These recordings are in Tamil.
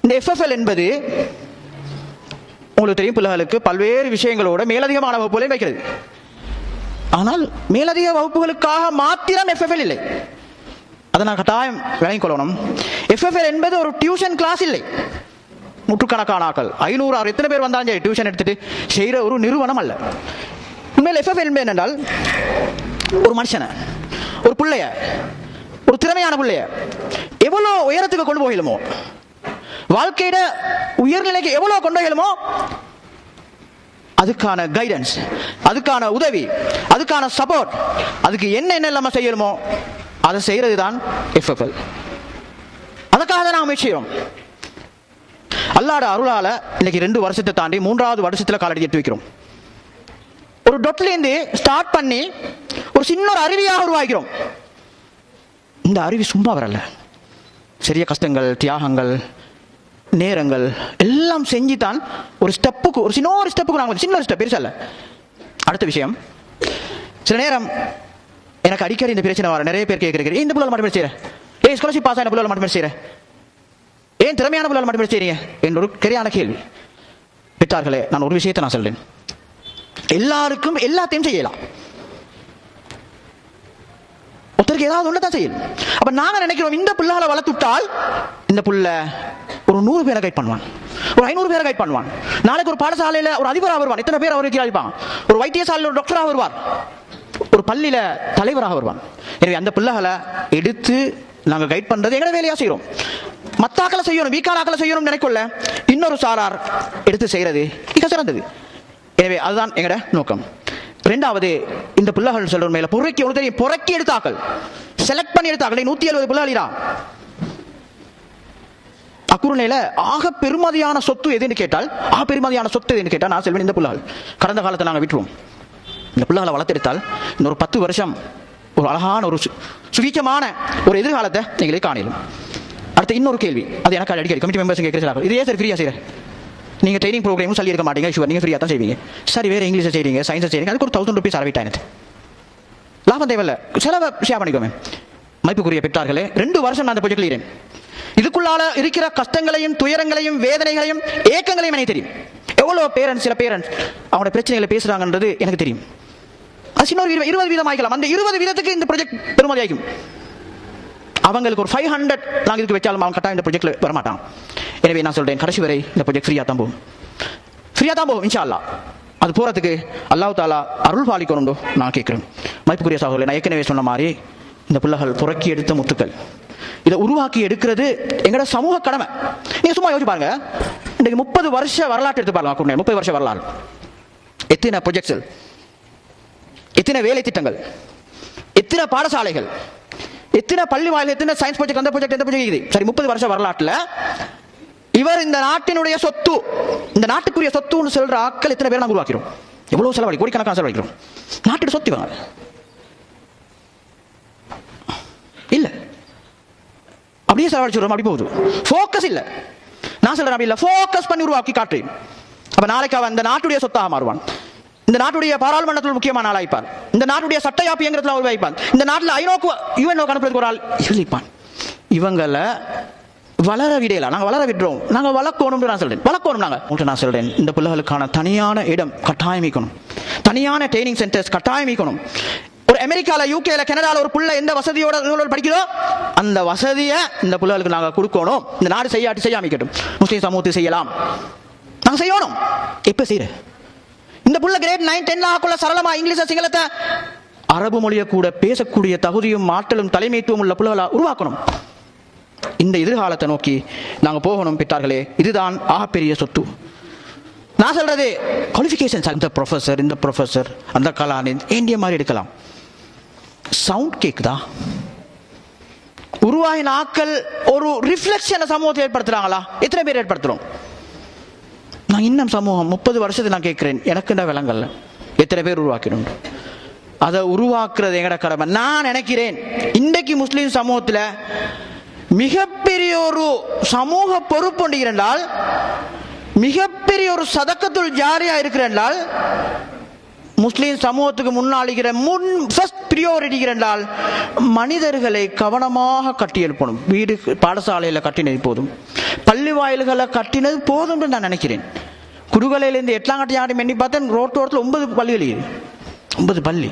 இந்த FFL என்பது உங்களுக்கு தெரியும், பிள்ளைகளுக்கு பல்வேறு விஷயங்களோட மேலதிகமான வகுப்புகளையும் வைக்கிறது. ஆனால் மேலதிக வகுப்புகளுக்காக மாத்திரம் FFL இல்லை. அதை நான் கட்டாயம் விளங்கிக் கொள்ளணும். FFL என்பது ஒரு டியூஷன் கிளாஸ் இல்லை. நூற்றுக்கணக்கான ஆக்கள் 500 எத்தனை பேர் வந்தாலும் சரி டியூஷன் எடுத்துட்டு செய்கிற ஒரு நிறுவனம் அல்ல. உண்மையில் FFL என்பது என்னென்றால், ஒரு மனுஷனை, ஒரு பிள்ளைய, ஒரு திறமையான பிள்ளைய எவ்வளோ உயரத்துக்கு கொண்டு போகலுமோ, வாழ்க்கையிட உயர்நிலைக்கு எவ்வளோ கொண்டு போகலுமோ அதுக்கான கைடன்ஸ், அதுக்கான உதவி, அதுக்கான சப்போர்ட், அதுக்கு என்ன நம்ம செய்யணுமோ அதை செய்யறது தான் FFL. அதுக்காக தான் நாங்கள் முயற்சி செய்கிறோம். அல்லாஹ்வுடைய அருளால இன்னைக்கு 2 வருஷத்தை தாண்டி 3வது வருஷத்துல காலடி எடுத்து வைக்கிறோம். ஒரு டொட்லேருந்து ஸ்டார்ட் பண்ணி ஒரு சின்ன ஒரு அருவியாக உருவாக்கிறோம். இந்த அருவி சும்மா வரல, சிறிய கஷ்டங்கள், தியாகங்கள், நேரங்கள் எல்லாம் செஞ்சு தான் ஒரு ஸ்டெப்புக்கு, ஒரு சின்ன ஸ்டெப்புக்கு நாங்கள் சின்ன ஸ்டெப், பெருசா இல்லை. அடுத்த விஷயம், சில நேரம் எனக்கு அடிக்கடி இந்த பிரச்சனை வர, நிறைய பேர் கேட்குறேன், இந்த பிள்ளைகள் மட்டும் செய்கிறேன், ஸ்காலர்ஷிப் பாஸ் ஆன பிள்ளைகள் மட்டும் செய்கிறேன், ஏன் திறமையான பிள்ளைகள் மட்டும் செய்றீங்க என்ற ஒரு சரியான கேள்வி. பெற்றார்களே, நான் ஒரு விஷயத்தை நான் சொல்றேன், எல்லாருக்கும் எல்லாத்தையும் செய்யலாம், ஒருத்தருக்கு ஏதாவது ஒன்று தான் செய்யணும். அப்ப நாங்க நினைக்கிறோம், இந்த பிள்ளைகளை வளர்த்துட்டால் இந்த பிள்ளை ஒரு 100 பேரை கைட் பண்ணுவான், ஒரு 500 பேரை கைட் பண்ணுவான், நாளைக்கு ஒரு பாடசாலையில ஒரு அதிபராக வருவான், எத்தனை பேர் அவருக்கு அழைப்பாங்க, ஒரு வைத்தியசாலையில் ஒரு டாக்டராக வருவார், ஒரு பள்ளியில தலைவராக வருவான். எனவே அந்த பிள்ளைகளை எடுத்து நாங்க கைட் பண்றது எங்கட வேலையா செய்யறோம். மத்தாக்களை செய்யணும், வீக்கானாக்களை செய்யணும் நினைக்கொள்ள இன்னொரு சாரார் எடுத்து செய்யறது மிக சிறந்தது. எனவே அதுதான் எங்கட நோக்கம். 2வது, இந்த பிள்ளைகள் சொல்ற மேல பொறுக்கி ஒரு தெரியும், பொறுக்கி எடுத்தாக்கள், செலக்ட் பண்ணி எடுத்தாக்கள் 170 பிள்ளைகளா. அக்குருணையில ஆக பெருமதியான சொத்து எதுன்னு கேட்டால், நான் சொல்வேன் இந்த பிள்ளைகள். கடந்த காலத்தை நாங்கள் விட்டுருவோம். இந்த பிள்ளைகளை வளர்த்தெடுத்தால் இன்னொரு 10 வருஷம் ஒரு அழகான ஒரு சுவீச்சமான ஒரு எதிர்காலத்தை நீங்களே காணலும். அடுத்த இன்னொரு கேள்வி, அது எனக்கு அடிக்கடி கமிட்டி மெம்பர்ஸ் கேட்குறாங்க, இதே சார் ஃப்ரீயா செய்யற, நீங்க ட்ரைனிங் ப்ரோக்ராமும் சொல்லி இருக்க மாட்டீங்க, ஷுவர் நீங்க ஃப்ரீயா தான் செய்வீங்க, சரி வேற இங்கிலீஷ் செய்றீங்க, சயின்ஸ் செய்றீங்க, அதுக்கு ஒரு 1000 ரூபீஸ் அரவிட்டாயினது லாபம் தேவையில்ல, செலவை ஷேர் பண்ணிக்கோமே. மதிப்புக்குரிய பெற்றார்களே, 2 வருஷம் நான் அந்த ப்ராஜெக்ட்ல இருக்கேன். இதுக்குள்ளால இருக்கிற கஷ்டங்களையும், துயரங்களையும், வேதனைகளையும், ஏக்கங்களையும் எனக்கு தெரியும். எவ்வளவு பேரண்ட்ஸ், சில பேரண்ட்ஸ் அவங்களோட பிரச்சனைகளை பேசுறாங்கன்றது எனக்கு தெரியும். அது சின்ன 20 வீதம் ஆகிக்கலாம், அந்த 20 வீதத்துக்கு இந்த ப்ராஜெக்ட் பெருமதி ஆகும். அவங்களுக்கு ஒரு 500 நாங்கள் இதுக்கு வச்சாலும் அவன் கட்டாயம் இந்த ப்ராஜெக்ட்ல வரமாட்டான். எனவே நான் சொல்றேன், கடைசி வரை இந்த ப்ராஜெக்ட் ஃப்ரீயா தான் போகும், இன்ஷா அல்லாஹ். அது போறதுக்கு அல்லாஹ் தஆலா அருள் பாலிக்கணும் நான் கேட்கிறேன். மதிப்புக்குரிய சகோதரர்களே, நான் ஏற்கனவே சொன்ன மாதிரி இந்த பிள்ளைகள் புறக்கி எடுத்த முத்துக்கள், இதை உருவாக்கி எடுக்கிறது எங்கட சமூக கடமை. நீங்க சும்மா யோசிச்சு பாருங்க, இன்னைக்கு 30 வருஷ வரலாற்று எடுத்து பாருங்க, 30 வருஷ வரலாறு, எத்தனை ப்ராஜெக்ட்ஸ், எத்தனை வேலை திட்டங்கள், எத்தனை பாடசாலைகள், எத்தனை பள்ளி வாயில், எத்தனை சயின்ஸ் ப்ராஜெக்ட், அந்த ப்ராஜெக்ட், எந்த ப்ராஜெக்ட். சரி, 30 வருஷ வரலாற்றுல இவர் இந்த நாட்டினுடைய சொத்து, இந்த நாட்டுக்குரிய சொத்துன்னு சொல்ற ஆட்கள் எத்தனை பேர் நாங்கள் உருவாக்கிறோம், எவ்வளவு செலவழி, கோடிக்கணக்கான செலவழிக்கிறோம். நாட்டு சொத்து இவங்க இல்ல, அப்படியே செலவழிச்சுடுறோம், அப்படி போகுது. ஃபோக்கஸ் இல்ல, நான் சொல்றேன் அப்படி இல்ல, ஃபோக்கஸ் பண்ணி உருவாக்கி காட்டு. அப்ப நாளைக்கு அவன் இந்த நாட்டுடைய சொத்தாக மாறுவான், இந்த நாட்டுடைய பாராளுமன்றத்தில் முக்கியமான ஆள் ஆயிப்பான், இந்த நாட்டுடைய சட்ட யாப்பியங்கிறதுல ஒரு வைப்பான், இந்த நாட்டில் ஐநோக்கு UN அனுப்புறதுக்கு ஒரு ஆள் இருப்பான். இவங்களை வளர விடையலாம், நாங்கள் வளர விடுறோம், நாங்கள் வளர்க்கணும். நான் சொல்றேன் வளர்க்கணும். நான் சொல்றேன், இந்த பிள்ளைகளுக்கான தனியான இடம் கட்டாயமிக்கணும், தனியான ட்ரைனிங் சென்டர்ஸ் கட்டாயமிக்கணும். ஒரு அமெரிக்கால, யூகேல, கனடால ஒரு பிள்ளை எந்த வசதியோட படிக்கிறோ அந்த வசதியை இந்த பிள்ளைகளுக்கு நாங்கள் கொடுக்கணும். இந்த நாடு செய்யாமிக்கட்டும், முஸ்லீம் சமூகத்தை செய்யலாம், நாங்கள் செய்யணும். எப்ப செய்யற இந்த புள்ள கிரேட் 9, 10 ஆக்குள்ள சரளமா இங்கிலீஷ், சிங்களத்தை, அரபு மொழியை கூட பேசக்கூடிய தகுதியும் ஆற்றலும் தலைமைத்துவம் உள்ள புள்ளகளா உருவாக்கணும். இந்த எதிர்காலத்தை நோக்கி நாங்கள் போகணும் பெற்றார்களே, இதுதான் ஆகப்பெரிய சொத்து. நான் சொல்றது குவாலிஃபிகேஷன்ஸ், இந்த ப்ரொஃபஸர், அந்த கலானி இந்திய மாதிரி எடுக்கலாம். சவுண்ட் கேக்குதா? உருவாகின ஆக்கள் ஒரு ரிஃப்ளெக்ஷனை சமூகத்தை ஏற்படுத்துறாங்களா? எத்தனை பேர் ஏற்படுத்துறோம்? நான் இன்னும் சமூகம் 30 வருஷத்தை நான் கேட்கிறேன், எனக்கு என்ன விளங்கல்ல, எத்தனை பேர் உருவாக்கணும்? அதை உருவாக்குறது எங்கட கடமை. நான் நினைக்கிறேன் இன்றைக்கு முஸ்லீம் சமூகத்தில் மிகப்பெரிய ஒரு சமூக பொறுப்பு என்றால், மிகப்பெரிய ஒரு சதக்கத்துல் ஜாரியா இருக்கிறால், முஸ்லீம் சமூகத்துக்கு முன்னாளிக்கிற ஃபர்ஸ்ட் பிரியோரிட்டி என்றால் மனிதர்களை கவனமாக கட்டி எழுப்பணும். வீடு பாடசாலையில் கட்டினது போதும், பள்ளி வாயில்களை கட்டினது போதும் என்று நான் நினைக்கிறேன். குருகலையிலேருந்து எட்டாங்கட்டி ஆடி எண்ணி பார்த்தேன், ரோட்டோரத்தில் 9 பள்ளிகள், 9 பள்ளி.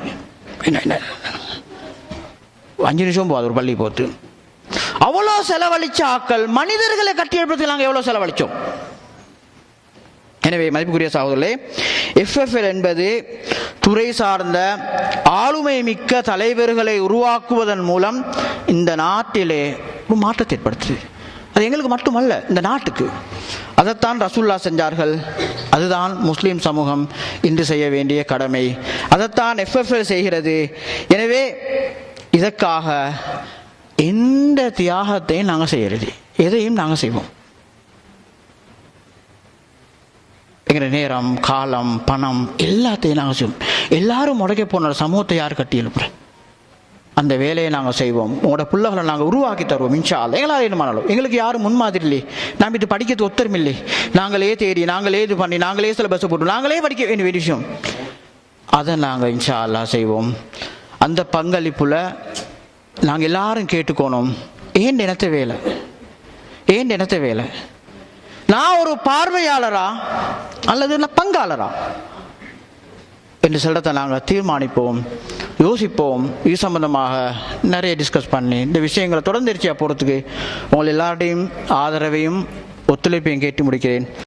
5 நிமிஷம் போகாது ஒரு பள்ளி போத்து. அவ்வளோ செலவழிச்ச ஆக்கள் மனிதர்களை கட்டி எழுப்பதுக்கு நாங்கள் எவ்வளோ செலவழிச்சோம்? எனவே மதிப்புக்குரிய சகோதரர்களே, FFL என்பது துறை சார்ந்த ஆளுமை மிக்க தலைவர்களை உருவாக்குவதன் மூலம் இந்த நாட்டிலே ஒரு மாற்றத்தை ஏற்படுத்துது. அது எங்களுக்கு மட்டுமல்ல, இந்த நாட்டுக்கு. அதைத்தான் ரசூலுல்லாஹ் செஞ்சார்கள். அதுதான் முஸ்லிம் சமூகம் இன்று செய்ய வேண்டிய கடமை. அதைத்தான் FFL செய்கிறது. எனவே இதற்காக எந்த தியாகத்தையும் நாங்கள் செய்யறது, எதையும் நாங்கள் செய்வோம். எங்கள் நேரம், காலம், பணம் எல்லாத்தையும் நாங்கள் செய்வோம். எல்லாரும் முடக்க போன சமூகத்தை யார் கட்டி எழுப்புறேன்? அந்த வேலையை நாங்கள் செய்வோம். உங்களோட பிள்ளைகளை நாங்கள் உருவாக்கி தருவோம். இன்ஷா அல்லாஹ். எங்களால் என்ன பண்ணாலும், எங்களுக்கு யாரும் முன்மாதிரி இல்லை. நாம் இது படிக்கிறது ஒத்தரும் இல்லை. நாங்களே தேடி, நாங்களே இது பண்ணி, நாங்களே சிலபஸ் போட்டு, நாங்களே படிக்க வேண்டிய விஷயம். அதை நாங்கள் இன்ஷா அல்லாஹ் செய்வோம். அந்த பங்களிப்புல நாங்கள் எல்லாரும் கேட்டுக்கோணும், ஏன் நினைத்த வேலை, ஏன் நினைத்த வேலை, நான் ஒரு பார்வையாளரா அல்லது நான் பங்காளரா என்று சொல்றதை நாங்கள் தீர்மானிப்போம், யோசிப்போம். இது சம்பந்தமாக நிறைய டிஸ்கஸ் பண்ணி இந்த விஷயங்களை தொடர்ந்து போகிறதுக்கு உங்கள் எல்லாருடையும் ஆதரவையும் ஒத்துழைப்பையும் கேட்டு முடிக்கிறேன்.